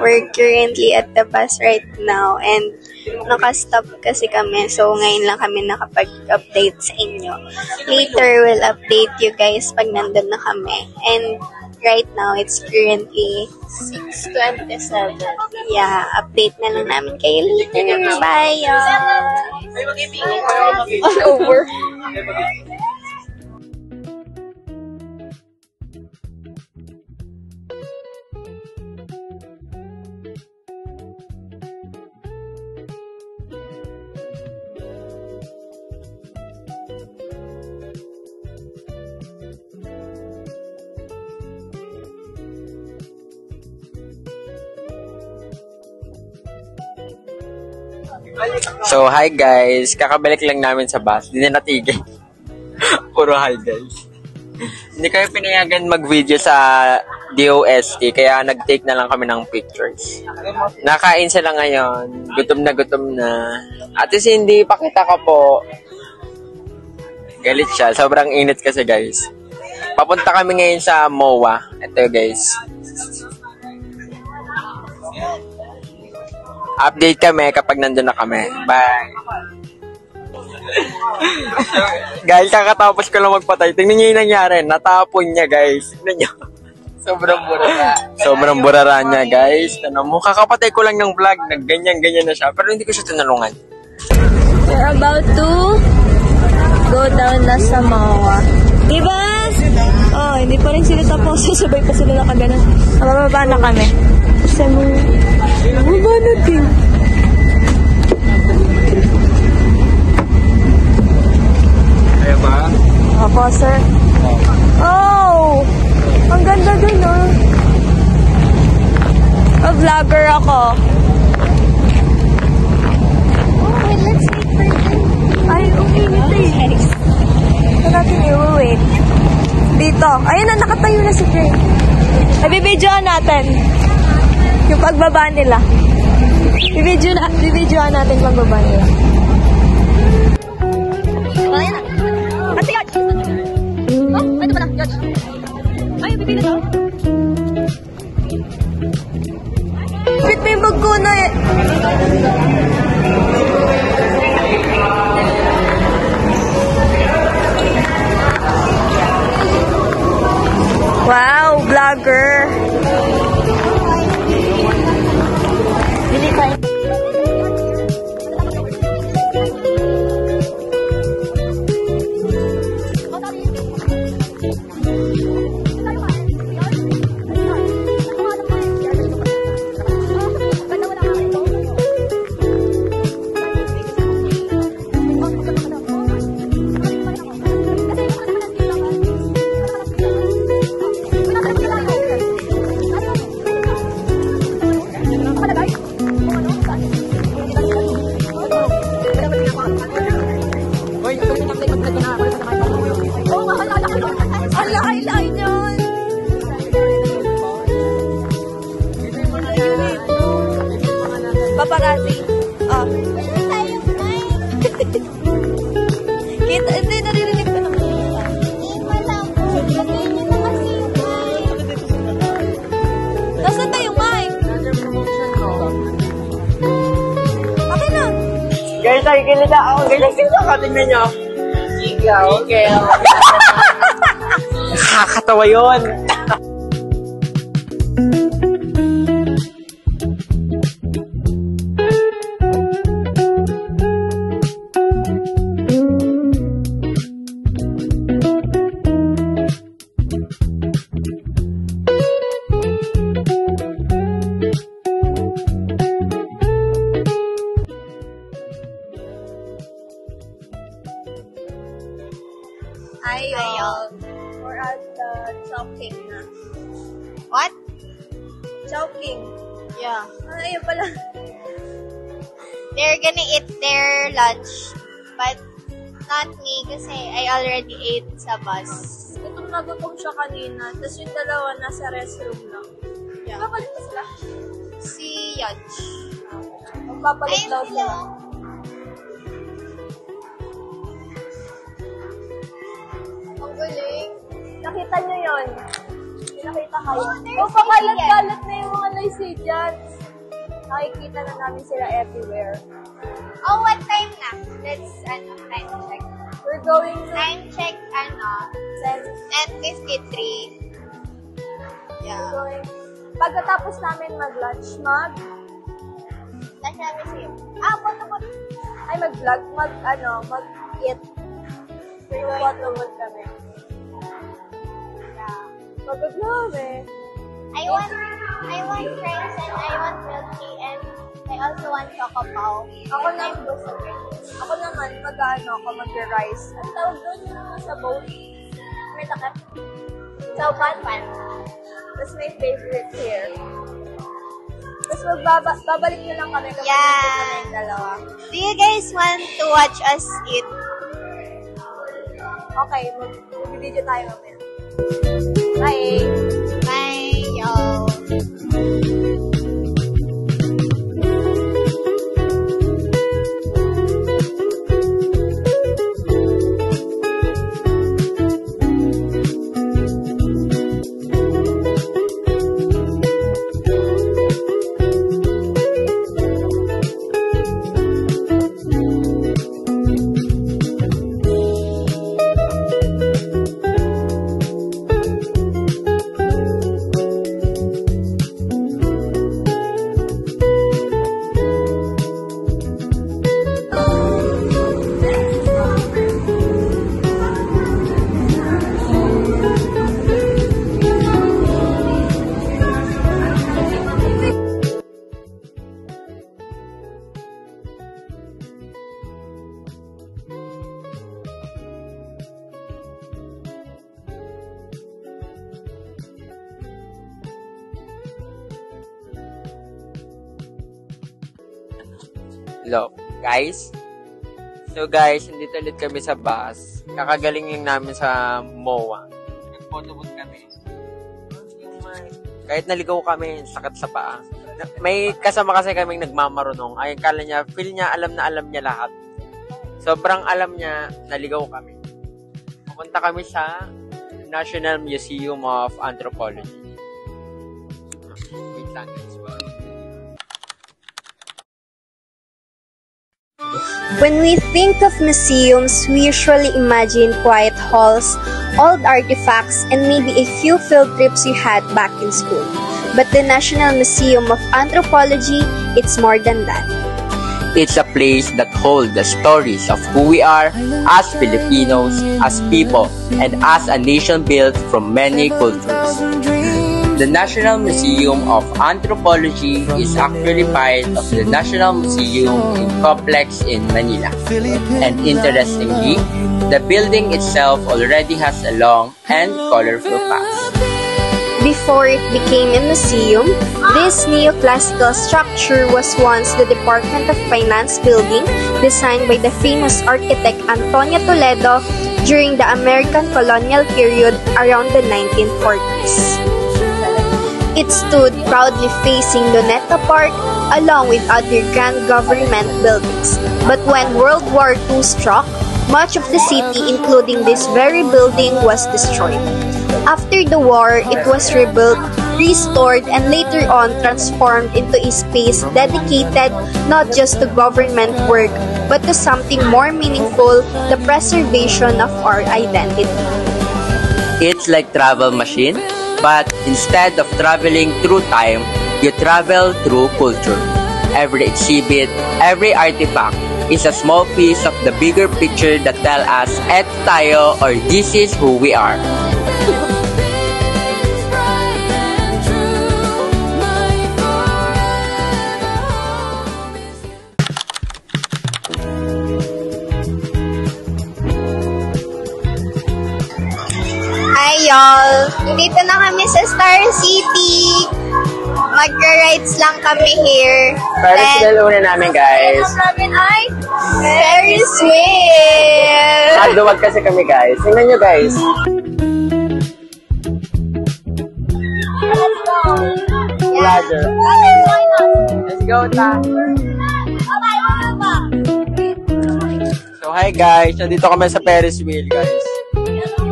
we're currently at the bus right now and naka-stop kasi kami. So, ngayon lang kami nakapag-update sa inyo. Later, we'll update you guys pag nandun na kami. And right now, it's currently 6:27. Yeah, update na lang namin kayo later. Bye, y'all! Over. So, hi guys. Kakabalik lang namin sa bus. Hindi na natigil. Puro hi guys. Hindi kayo pinayagan mag-video sa DOST, kaya nag-take na lang kami ng pictures. Nakain sila ngayon. Gutom na. Ate Cindy, pakita ka po. Galit siya. Sobrang init kasi guys. Papunta kami ngayon sa MOA. Ito guys. Update kami kapag nandun na kami. Bye! Guys, kakatapos ko lang magpatay. Tingnan niyo yung nangyari. Natapon niya, guys. Tingnan niyo. Sobrang burara niya, guys. Tanong mo, kakapatay ko lang ng vlog. Nagganyan-ganyan na siya. Pero hindi ko siya tinulungan. We're about to go down na sa MOA. Diba? Oh, hindi pa rin sila tapos. Sabay pa sila nakaganan. Mababa na kami. Sa mo. Mababa natin. Kaya ba? Opo, sir. Oh! Ang ganda dun, oh. Vlogger ako. Oh, wait, let's wait for them. Ay, okay, wait. Ito natin i-wait. Dito. Ayun na, nakatayo na si Jay. Ibibidyoan natin. Yung pagbaba nila. Ibibidyoan natin pagbaba nila. Ayun na. Ate, Yodge! Oh, ito pala, Yodge. Ay, bibili na. Wait, may bag ko na eh. Wow, vlogger. Bili tayo. Paparazzi. Oh. Kita, hindi, naririnig ko naman. Nasaan tayo, Mike? Okay na. Guys, nakikilita ako. Guys, tingnan nyo. Okay. Nakakatawa yun. Hi, y'all. We're at the Chowking na. What? Chowking. Yeah. Ayun pala. They're gonna eat their lunch, but not me kasi I already ate sa bus. Gutom na gutom siya kanina, tapos yung dalawa nasa restroom lang. Yeah. Papalit na sila? Si Yodge. Magpapalit daw sila. Ang galing. Nakita nyo yun? Nakita kayo? Oh, pakalat-kalat na yung mga lazy dyan. makikita na namin sila everywhere. Oh, what time na? Let's, time check. We're going to Time check, 10:53. Yeah. Pagkatapos namin mag-lunch, National Museum. Photo. ay mag-vlog, mag-eat. Photo kami. Yeah. Pagod namin. I want fries and I want milk tea and I also want choco pao. Ako naman, mag-rice. Ang tawag doon yung sa bowl. May takip. So, pan. That's my favorite here. Tapos babalik na lang kami kapag nandun kami yung dalawa. Do you guys want to watch us eat? Okay, mag-video tayo mamaya. Bye! Bye, y'all. Hello, guys. So guys, nandito ulit kami sa bus. Kakagaling lang namin sa MOA. Nag-photobooth kami. Kahit naligaw kami, sakit sa paa. May kasama kasi kaming nagmamarunong. Ay, kala niya, feel niya, alam na alam niya lahat. Sobrang alam niya, naligaw kami. Pupunta kami sa National Museum of Anthropology. Wait lang, guys. When we think of museums, we usually imagine quiet halls, old artifacts, and maybe a few field trips you had back in school. But the National Museum of Anthropology, it's more than that. It's a place that holds the stories of who we are as Filipinos, as people, and as a nation built from many cultures. The National Museum of Anthropology is actually part of the National Museum complex in Manila. And interestingly, the building itself already has a long and colorful past. Before it became a museum, this neoclassical structure was once the Department of Finance building designed by the famous architect Antonio Toledo during the American colonial period around the 1940s. It stood proudly facing Luneta Park along with other grand government buildings. But when World War II struck, much of the city, including this very building, was destroyed. After the war, it was rebuilt, restored, and later on transformed into a space dedicated not just to government work, but to something more meaningful, the preservation of our identity. It's like travel machine, but instead of traveling through time, you travel through culture. Every exhibit, every artifact is a small piece of the bigger picture that tell us, eto tayo, or this is who we are. Hi y'all! Dito na kami sa Star City. Magka-rides lang kami here. Ferris wheel una namin, guys. Ang namin ay Ferris wheel! Magduwag kasi kami, guys. Tingnan nyo, guys. Let's go! Ladder. Let's go, ta. So, hi, guys. Nandito kami sa Ferris wheel, guys.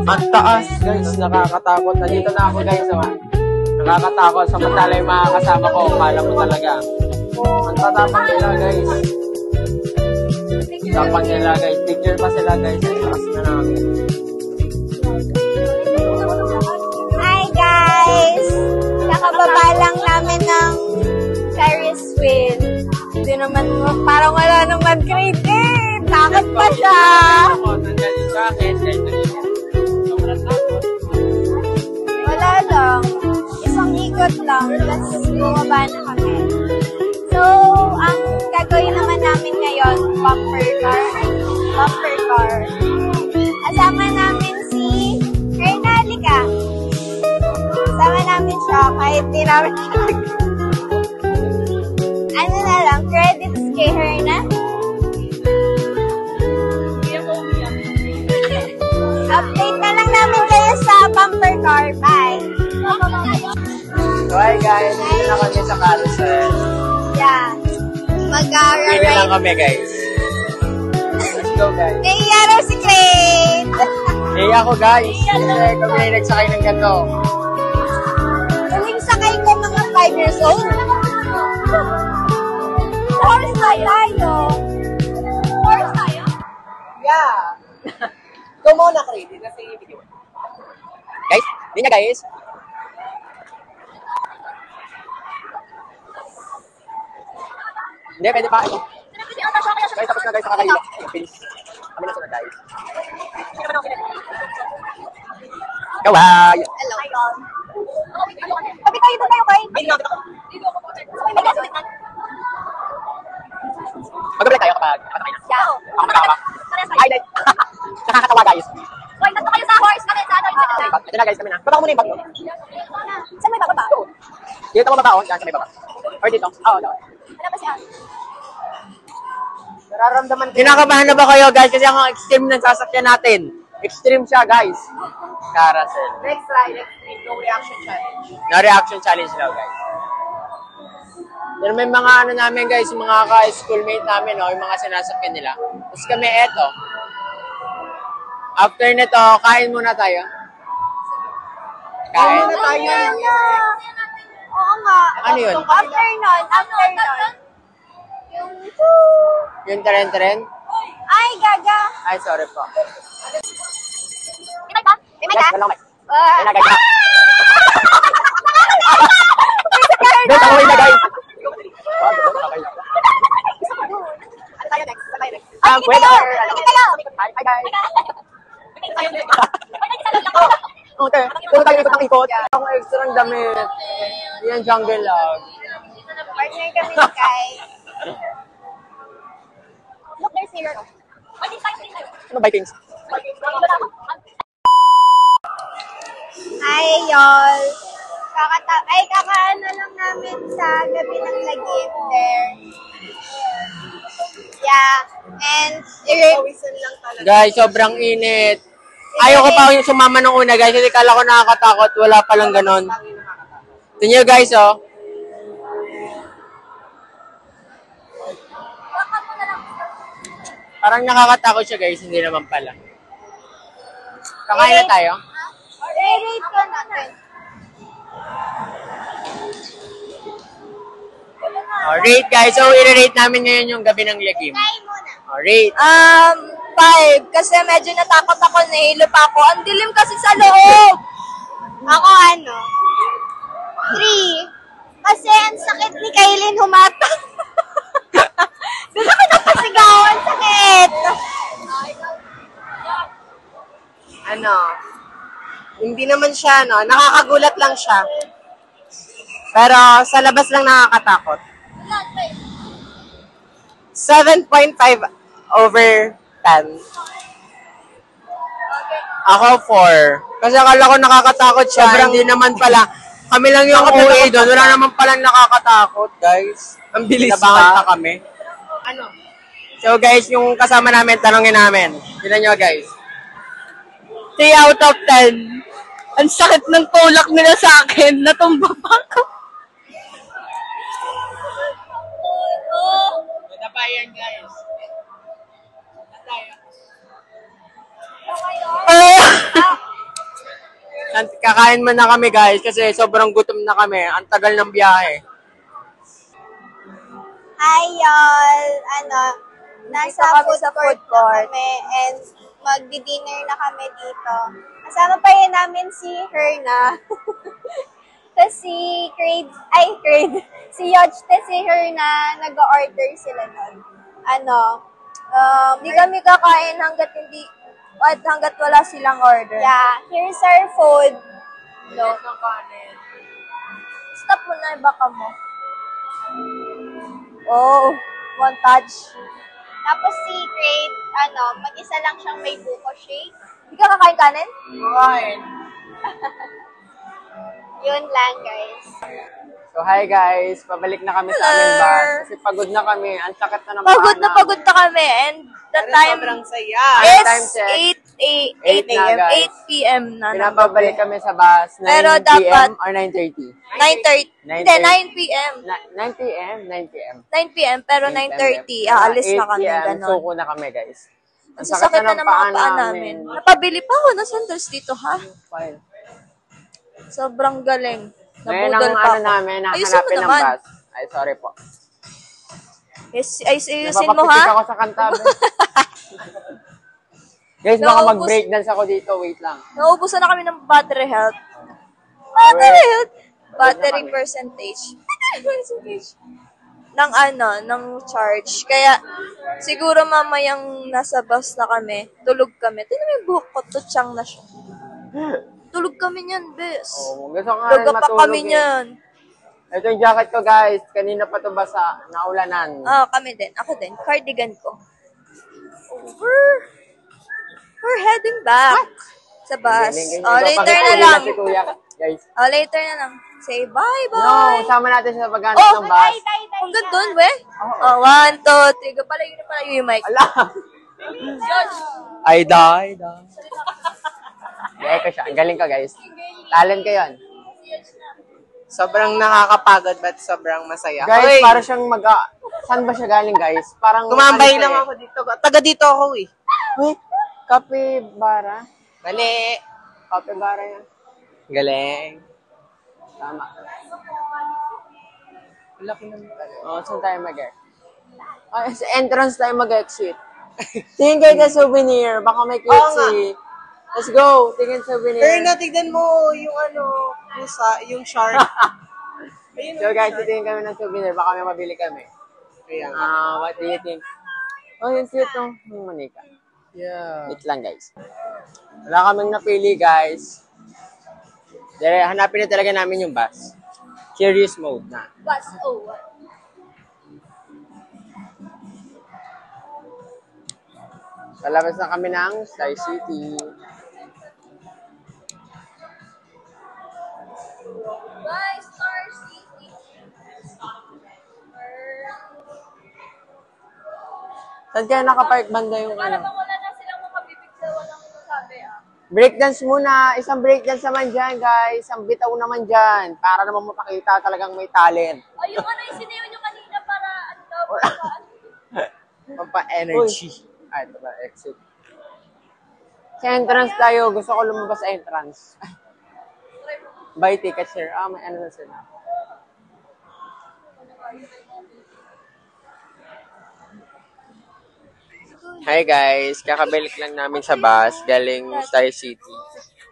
Ang taas, guys. Nakakatakot. Nandito na ako, guys. Nakakatakot. Samantala yung mga kasama ko. Kala mo talaga. Ang tatapang nila guys. Tapang nila guys. Picture pa sila guys. Ang taas na namin. Hi guys! Kakababa lang namin ng Ferris wheel. Hindi naman, parang wala naman grade 8. Takot pa siya. Nandiyan yung jacket. Wala lang. Isang ikot lang. Tapos bumaba na kami. So, ang gagawin naman namin ngayon, bumper car. Bumper car. Kasama namin si Hernalika. Kasama namin siya kahit di namin ano na lang, credits kay Herna. Update na lang namin kayo sa bumper car. Bye! So hi guys, dito na kami sa carousel. Yeah. Pili Mag-ride. lang kami guys. Let's go guys. Naiya raw si Crane. Eh ako guys, kasi kami ay nagsakay ng gato. Huling sakay ko mga 5 years old. Horse tayo. Horse tayo? Yeah. Ikaw muna, Crazy, kasi video. Guys, hindi niya guys. Hindi, pwede pa. Guys, tapos na guys, nakakahilo. Finish. Kami na sunod guys. Kawai! Hello. Sabi tayo doon tayo, Kay. Mag-break tayo kapag patay na. Yeah. Ako magkakawa. Ay, dahil. Nakakatawa guys. Hoy, tatlo kayo sa horse. Kami sa ano, Ito na guys, kami na. Baba ko muna yung bag. Saan may bababa? Dito ako mabaon, dyan sa may baba. Or dito. Oo, dito. Wala pa siya. Nararamdaman ko. Kinakabahan na ba kayo guys? Kasi ang extreme ng sasakyan natin. Extreme siya guys. Carousel. Next ride, no reaction challenge. No reaction challenge daw guys. Pero may mga ano namin guys, yung mga ka-schoolmate namin, no, yung mga sinasakyan nila. Tapos kami eto. After nito, kain muna tayo. Kain na tayo. Oo nga. Ano yun? After nun. Yung tren-tren? Ay, gaga. Ay, sorry po. May ba? May Guys, ka? walang mic. Ah. Ayun na guys. Guys, ako na guys. Pwede. Hi guys. Okay, puro tayo ikot ng ikot. Ang extra ng damit. Yan, jungle log. Partner kami ni Kai. Look, there's mirror. Ano Vikings? Hi, y'all. Kakaano lang namin sa gabi ng Lagim there. Yeah. And, Guys, sobrang init. Ayaw ko pa yung sumama nung una, guys. Kasi kala ko nakakatakot. Wala palang ganon. Ito nyo, guys, oh. Parang nakakatakot siya, guys. Hindi naman pala. Kakain na tayo. i-rate ko natin. Oh, rate, guys. So, i-rate namin ngayon yung gabi ng Lagim. Kai muna. Oh, rate. 5. Kasi medyo natakot ako, nahilo pa ako. Ang dilim kasi sa loob. Ako 3. Kasi ang sakit ni Kailin humatang. Doon ako napasigawan, sakit. Hindi naman siya, nakakagulat lang siya. Pero sa labas lang nakakatakot. 7.5 over 10. Ako 4. Kasi akala ko nakakatakot siya. Hindi naman pala. Kami lang yung OA doon. Wala naman palang nakakatakot, guys. Ang bilis Nabangan pa. pa kami. So, guys, yung kasama namin, tanongin namin. Tignan nyo, guys. 3 out of 10. Ang sakit ng tulak nila sa akin. Natumba pa ako. Ito pa yan, guys. Kakain man na kami, guys, kasi sobrang gutom na kami. Ang tagal ng biyahe. Hi, y'all! Nasa Dito kami food sa court food court. na kami and magdi-dinner na kami dito. Kasama pa rin namin si Herna. Tapos si si Yodge, tapos si Herna, nag-order sila nun. Hindi kami kakain hanggat wala silang order. Yeah, here's our food. No. Stop mo na, baka mo. Oh, montage. Tapos si Crate, mag-isa lang siyang may buko shake. Hindi ka kakain kanin? Yun lang, guys. So, hi guys. Pabalik na kami sa aming bus. Kasi pagod na kami. Ang sakit na ng Pagod na paa pagod na kami and the time saya. Ano time is check? 8 na, a.m. guys. 8 p.m. na. ng Pinapabalik gabi. kami sa bus. 9 Pero p.m. dapat- or 9:30? 9:30. Hindi, 9 p.m. 9 p.m. 9 p.m. 9 p.m. pero 9:30. Aalis na kami, 8 p.m. ganon. Suko na kami, guys. Ang sasakit na ng mga paa namin. Napabili pa ako ng sandals dito, ha? Fine. Sobrang galing. Ngayon Nabudol ang pa ako. namin, Ayusin mo nahanapin ng naman. bus. Ay, sorry po. Ayusin mo, Napapapitik ha? ako sa kanta. Guys, baka Naubos- mag-breakdance ako dito. Wait lang. Nauubusan na kami ng battery health. Battery health? Battery percentage. Ng charge. Kaya, siguro mamayang nasa bus na kami, tulog kami. Tignan mo yung buhok ko, tutsang na siya. Tulog kami niyan, bes. Oh, gusto ko nga rin Tulog pa matulog kami eh. niyan. Ito yung jacket ko, guys. Kanina pa to basa. Naulanan. Kami din. Ako din. Cardigan ko. We're heading back sa bus. Later na lang. Si Kuya, guys. Later na lang. Say bye-bye. No, sama natin sa paghanap Oh, ng bus. Ang gandun, we. Oo. 1, 2, 3. Pala yung mic. Ala! Ay, die. Eko siya. Ang galing ka, guys. Talent ko yun. Sobrang nakakapagod but sobrang masaya. Guys, Hoy, para siyang saan ba siya galing, guys? Parang tumambay ano lang siya ako dito. Taga dito ako eh. Uy, kapibara. Mali. Kapibara yan. Galing. Tama. Laki naman. Oh, saan tayo mag-exit? Sa entrance tayo mag-exit. Tingin kayo sa souvenir. Baka may Oo nga. kitsi. Let's go. Tingin souvenir. Pero natignan mo yung yung shark. Ayun, So guys, titingin kami ng souvenir. Baka may mabili kami. Kaya What do you think? Oh, yung cute no? Yung manika. yeah. Wait lang, guys. Wala kaming napili, guys. Hanapin na talaga namin yung bus. Curious mode na. Bus, Palabas na kami ng Star City. Bye, Star City. Saan kaya nakapark banda yung Para ano? bang wala na silang makabibig sa walang masabi, Breakdance muna. Isang breakdance naman dyan, guys. Isang bitaw naman dyan. Para naman mapakita talagang may talent. Ay, yung yung sinayo nyo kanina para, Pampa-energy. Ay, ito ba? Exit. Sa entrance tayo. Gusto ko lumabas sa entrance. Buy ticket, sir. May ano na sila. Hi guys, kakabalik lang namin sa bus galing Star City.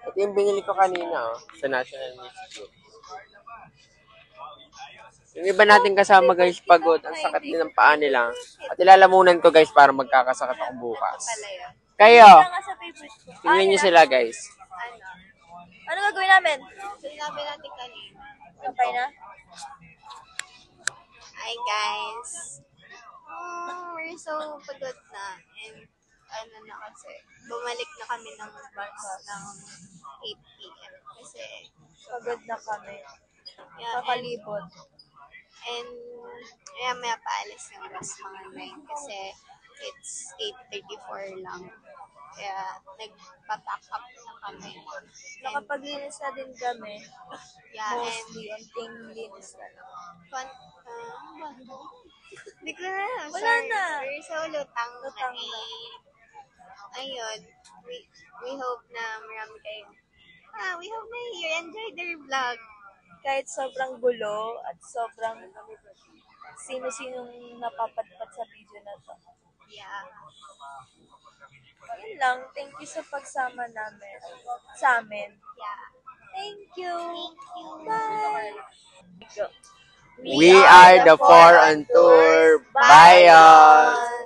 Ito yung binili ko kanina sa National Museum. Yung iba natin kasama guys pagod, ang sakit din ng paa nila. At ilalamunan ko guys para magkakasakit ako bukas. Kayo, tingnan nyo sila guys. Ano gagawin namin? Sinabi natin kanina. Sampay na? Hi, guys. We're so pagod na. And, kasi, bumalik na kami ng bus ng 8 p.m. Kasi, Pagod na kami. yeah, Kakalibot. and maya paalis ng bus mga 9 kasi it's 8:34 lang. Kaya, nagpapack up na kami. And, Nakapaglinis na din kami. yeah, and Mostly, unting linis na lang. Hindi ko na alam. Wala Sorry. na. We're so lutang Lutang na na. Ayun. We hope na marami kayong we hope na you enjoyed their vlog. Kahit sobrang gulo at sobrang sino-sinong napapadpad sa video na to. Yeah. Yun lang. Thank you sa pagsama namin. Sa amin. Yeah. Thank you. Thank you. Bye. We are the 4 on tour. Bye, y'all!